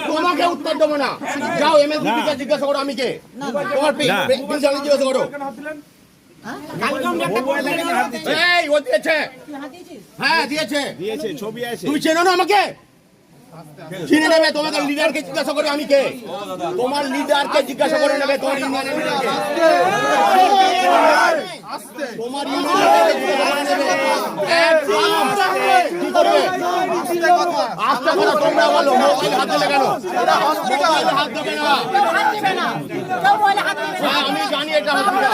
তোমাকে উত্তর দেবো না। যাও এমএসবিকে জিজ্ঞাসা করো আমি কে, তোমার জিজ্ঞাসা করো। ও দিয়েছে, হ্যাঁ দিয়েছে, তুমি চেনো না আমাকে? চিনে নেবে, তোমাকে লিডারকে জিজ্ঞাসা করে আমি কে, তোমার লিডারকে জিজ্ঞাসা করে নেবে, তোমার ইউনিয়নের লিডারকে, তোমার ইউনিয়নের জিজ্ঞাসা করে নেবে। কি করবে? আস্তে করে তোমরা বলো, মোবাইল হাত দিলে কেন? মোবাইল হাত দেবে না। হ্যাঁ আমি জানি এটা হসপিটাল,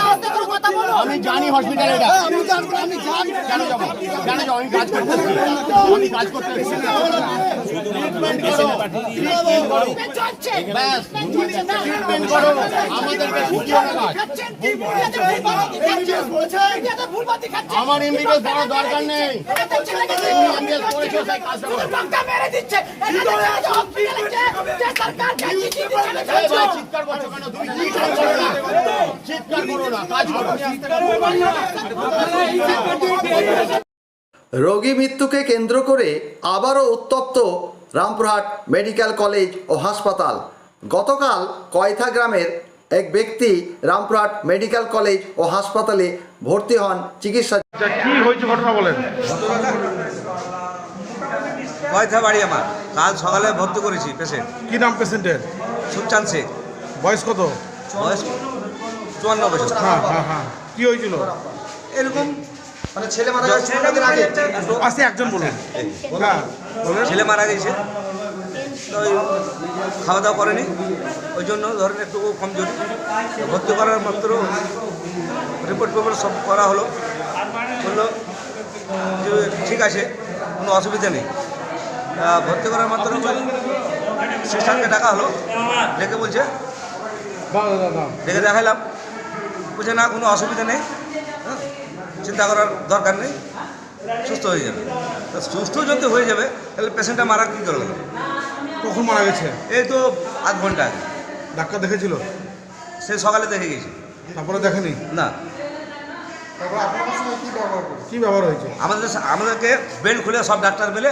আমি জানি হসপিটাল এটা, আমি জানি। কেন যাবো? কেন যাবো? আমি কাজ করতে, আমি কাজ করতে আমার এমবিবিএস বড় দরকার নেই। চিৎকার করছো কেন? তুমি চিৎকার করো না, কাজ করো। রোগী মৃত্যুকে কেন্দ্র করে আবারও উত্তপ্ত রামপুরহাট মেডিকেল কলেজ ও হাসপাতাল। গতকাল কয়থা গ্রামের এক ব্যক্তি রামপুরহাট মেডিকেল কলেজ ও হাসপাতালে ভর্তি হন চিকিৎসা। কি হয়েছে ঘটনা বলেন? কয়থা বাড়ি আমার, কাল সকালে ভর্তি করেছি পেশেন্ট। কি নাম পেশেন্টের? সুখচাঁদ শেখ। বয়স কত? বয়স 54 বছর। হ্যাঁ হ্যাঁ হ্যাঁ, কি হয়েছিল? এরকম মানে ছেলে মারা গেছে আগে আসে একজন বলুন। হ্যাঁ বলেন। ছেলে মারা গেছে, তো ওই খাওয়া দাওয়া করেনি, ওই জন্য ধরেন একটু কমজোরি। ভর্তি করার মাত্র রিপোর্ট পেপার সব করা হলো, বললো যে ঠিক আছে, কোনো অসুবিধা নেই। ভর্তি করার মাত্র সিস্টারকে ডাকা হলো, ডেকে বলছে, ডেকে দেখালাম, বলছে না কোনো অসুবিধা নেই, চিন্তা করার দরকার নেই, সুস্থ হয়ে যাবে। সুস্থ যদি হয়ে যাবে তাহলে পেশেন্টটা মারা কী করবে? কখন মারা গেছে? এই তো আধ ঘন্টা আগে। ডাক্তার দেখেছিল? সে সকালে দেখে গেছি। তারপরে দেখেনি? না। কি ব্যবহার হয়েছে? আমাদেরকে বেড খুলে সব ডাক্তার মিলে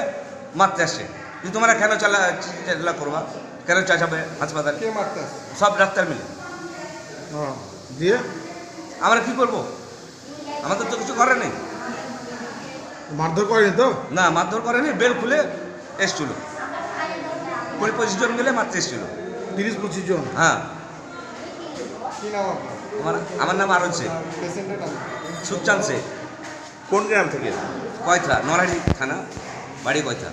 মারতে আসছে, যে তোমরা কেন চালা করবা, কেন চাচাবে হাসপাতালে, সব ডাক্তার মিলে। দিয়ে আমরা কি করবো? আমাদের তো কিছু করার নেই। মারধর করেনি তো? না, মারধর করেনি, বেল খুলে এসছিল, 20-25 জন মিলে মারতে এসছিল। 30-25 জন? হ্যাঁ। আমার নাম আরন শেখ। সুখচাঁদ শেখ। কোন গ্রাম থেকে? কয়থা, নরহাটি থানা, বাড়ি কয়থা।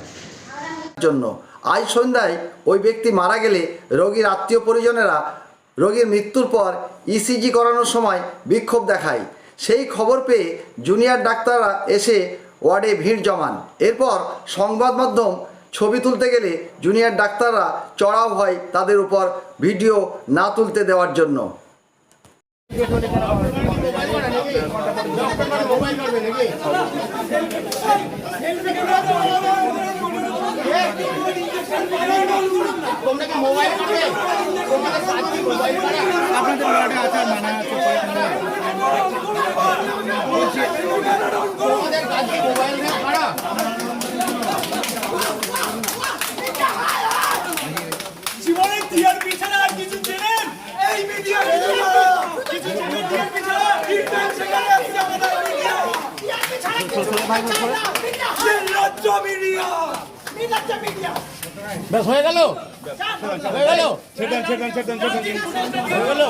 জন্য আজ সন্ধ্যায় ওই ব্যক্তি মারা গেলে রোগীর আত্মীয় পরিজনেরা রোগীর মৃত্যুর পর ইসিজি করানোর সময় বিক্ষোভ দেখায়। সেই খবর পেয়ে জুনিয়র ডাক্তাররা এসে ওয়ার্ডে ভিড় জমান। এরপর সংবাদ মাধ্যম ছবি তুলতে গেলে জুনিয়র ডাক্তাররা চড়াও হয় তাদের উপর ভিডিও না তুলতে দেওয়ার জন্য। তোমরা কি মোবাইল করবে? তোমাদের কাজ কি মোবাইল করা? আপনাদের ওয়ার্ডে আছে, মানা আছে, তোমাদের কাজ কি মোবাইল নিয়ে করা? জীবনে টিআর পিছনে আর কিছু চেনেন? এই মিডিয়া কিছু চেনেন? টিআর পিছনে ইন্টারনেট সেখানে আছে আমাদের মিডিয়া। টিআর পিছনে লজ্জা মিডিয়া, লজ্জা মিডিয়া। ব্যাস হয়ে গেল, হয়ে গেল, ছেড়ে দেন, ছেড়ে দেন, ছেড়ে দেন, ছেড়ে দেন। হয়ে গেল।